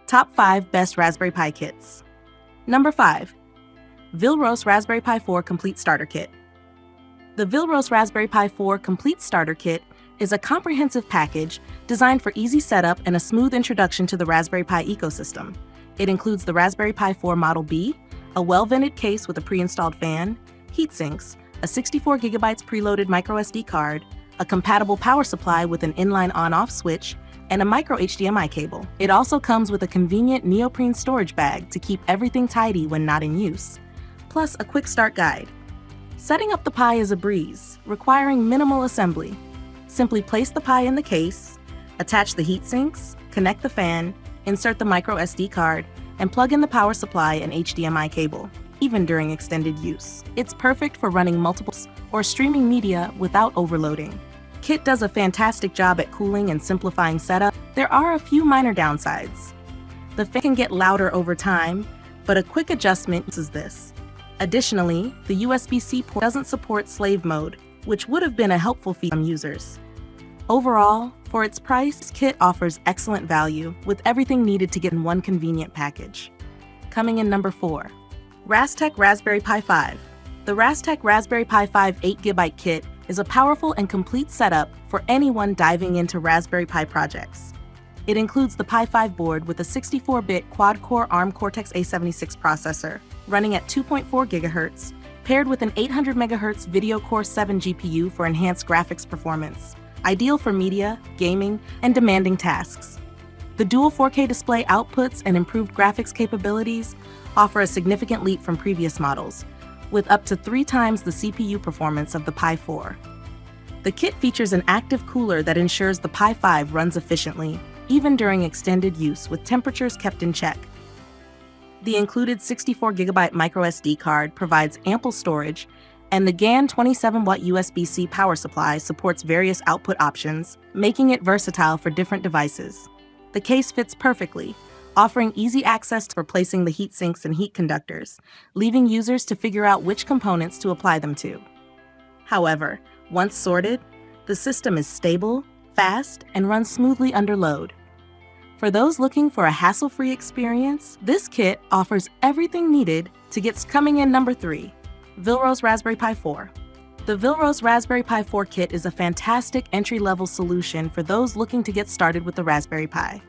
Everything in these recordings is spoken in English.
Top 5 Best Raspberry Pi Kits. Number 5. Vilrose Raspberry Pi 4 Complete Starter Kit. The Vilrose Raspberry Pi 4 Complete Starter Kit is a comprehensive package designed for easy setup and a smooth introduction to the Raspberry Pi ecosystem. It includes the Raspberry Pi 4 Model B, a well-vented case with a pre-installed fan, heat sinks, a 64GB preloaded microSD card, a compatible power supply with an inline on-off switch, and a micro HDMI cable. It also comes with a convenient neoprene storage bag to keep everything tidy when not in use, plus a quick start guide. Setting up the Pi is a breeze, requiring minimal assembly. Simply place the Pi in the case, attach the heat sinks, connect the fan, insert the micro SD card, and plug in the power supply and HDMI cable, even during extended use. It's perfect for running multiple or streaming media without overloading. Kit does a fantastic job at cooling and simplifying setup. There are a few minor downsides. The fan can get louder over time, but a quick adjustment is this. Additionally, the USB-C port doesn't support slave mode, which would have been a helpful feature for some users. Overall, for its price, this kit offers excellent value with everything needed to get in one convenient package. Coming in number 4. RasTech Raspberry Pi 5. The RasTech Raspberry Pi 5 8GB kit is a powerful and complete setup for anyone diving into Raspberry Pi projects. It includes the Pi 5 board with a 64-bit quad-core ARM Cortex-A76 processor, running at 2.4 GHz, paired with an 800 MHz Video Core 7 GPU for enhanced graphics performance, ideal for media, gaming, and demanding tasks. The dual 4K display outputs and improved graphics capabilities offer a significant leap from previous models, with up to 3 times the CPU performance of the Pi 4. The kit features an active cooler that ensures the Pi 5 runs efficiently, even during extended use with temperatures kept in check. The included 64GB microSD card provides ample storage, and the GAN 27W USB-C power supply supports various output options, making it versatile for different devices. The case fits perfectly, offering easy access to replacing the heat sinks and heat conductors, leaving users to figure out which components to apply them to. However, once sorted, the system is stable, fast, and runs smoothly under load. For those looking for a hassle-free experience, this kit offers everything needed to get coming in. Number 3. Vilrose Raspberry Pi 4. The Vilrose Raspberry Pi 4 kit is a fantastic entry-level solution for those looking to get started with the Raspberry Pi.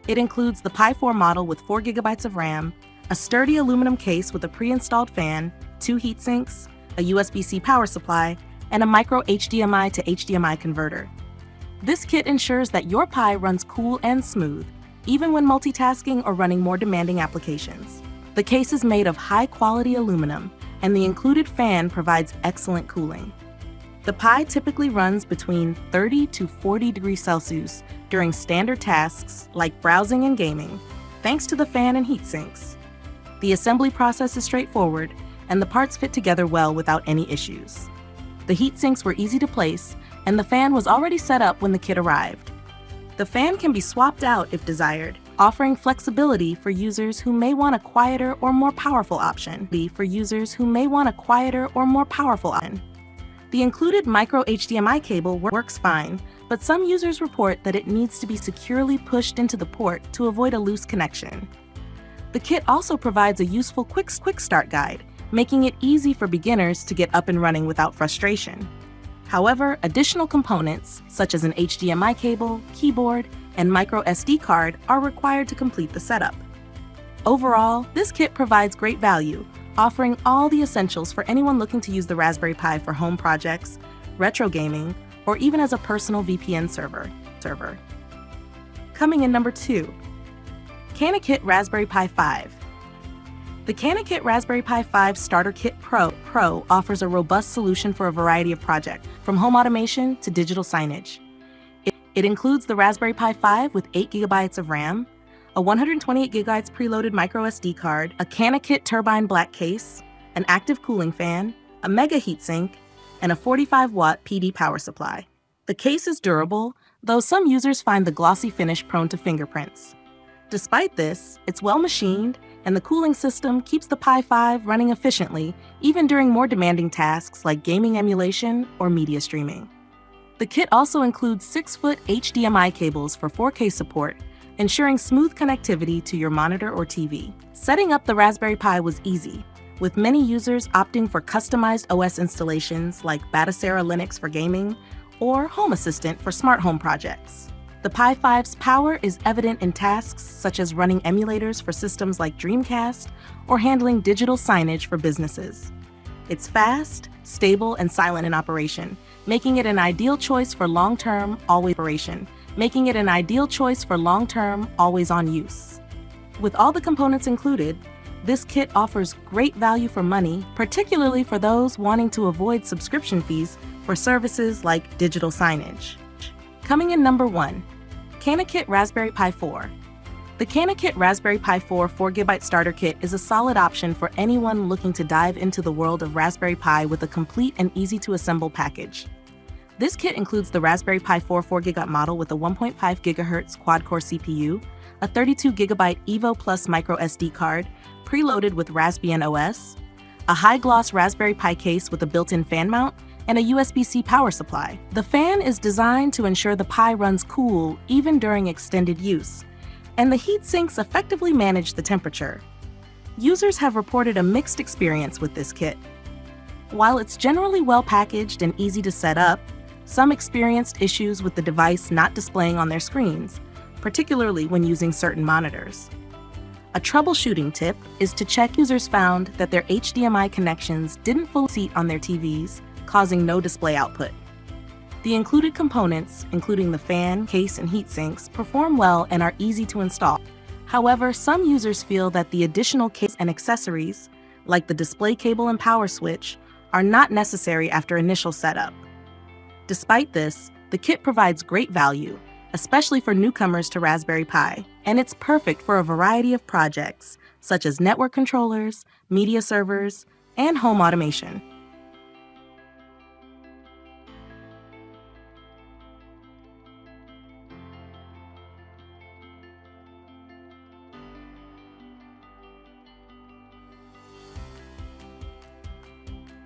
It includes the Pi 4 model with 4 GB of RAM, a sturdy aluminum case with a pre-installed fan, 2 heat sinks, a USB-C power supply, and a micro HDMI to HDMI converter. This kit ensures that your Pi runs cool and smooth, even when multitasking or running more demanding applications. The case is made of high-quality aluminum, and the included fan provides excellent cooling. The Pi typically runs between 30 to 40 degrees Celsius during standard tasks like browsing and gaming, thanks to the fan and heat sinks. The assembly process is straightforward, and the parts fit together well without any issues. The heat sinks were easy to place, and the fan was already set up when the kit arrived. The fan can be swapped out if desired, offering flexibility for users who may want a quieter or more powerful option. The included micro HDMI cable works fine, but some users report that it needs to be securely pushed into the port to avoid a loose connection. The kit also provides a useful quick start guide, making it easy for beginners to get up and running without frustration. However, additional components, such as an HDMI cable, keyboard, and micro SD card, are required to complete the setup. Overall, this kit provides great value, offering all the essentials for anyone looking to use the Raspberry Pi for home projects, retro gaming, or even as a personal VPN server. Coming in number 2. CanaKit Raspberry Pi 5. The CanaKit Raspberry Pi 5 Starter Kit Pro offers a robust solution for a variety of projects, from home automation to digital signage. It includes the Raspberry Pi 5 with 8 GB of RAM, a 128 GB preloaded microSD card, a CanaKit Turbine Black case, an active cooling fan, a mega heatsink, and a 45-watt PD power supply. The case is durable, though some users find the glossy finish prone to fingerprints. Despite this, it's well machined, and the cooling system keeps the Pi 5 running efficiently even during more demanding tasks like gaming emulation or media streaming. The kit also includes 6-foot HDMI cables for 4K support, ensuring smooth connectivity to your monitor or TV. Setting up the Raspberry Pi was easy, with many users opting for customized OS installations like Batacera Linux for gaming or Home Assistant for smart home projects. The Pi 5's power is evident in tasks such as running emulators for systems like Dreamcast or handling digital signage for businesses. It's fast, stable, and silent in operation, making it an ideal choice for long-term, always-on use. With all the components included, this kit offers great value for money, particularly for those wanting to avoid subscription fees for services like digital signage. Coming in number 1, CanaKit Raspberry Pi 4. The CanaKit Raspberry Pi 4 4GB starter kit is a solid option for anyone looking to dive into the world of Raspberry Pi with a complete and easy-to-assemble package. This kit includes the Raspberry Pi 4 4GB model with a 1.5 GHz quad-core CPU, a 32GB Evo Plus micro SD card, preloaded with Raspbian OS, a high-gloss Raspberry Pi case with a built-in fan mount, and a USB-C power supply. The fan is designed to ensure the Pi runs cool even during extended use, and the heat sinks effectively manage the temperature. Users have reported a mixed experience with this kit. While it's generally well packaged and easy to set up, some experienced issues with the device not displaying on their screens, particularly when using certain monitors. A troubleshooting tip is to check users found that their HDMI connections didn't fully seat on their TVs, causing no display output. The included components, including the fan, case, and heat sinks, perform well and are easy to install. However, some users feel that the additional case and accessories, like the display cable and power switch, are not necessary after initial setup. Despite this, the kit provides great value, especially for newcomers to Raspberry Pi, and it's perfect for a variety of projects, such as network controllers, media servers, and home automation.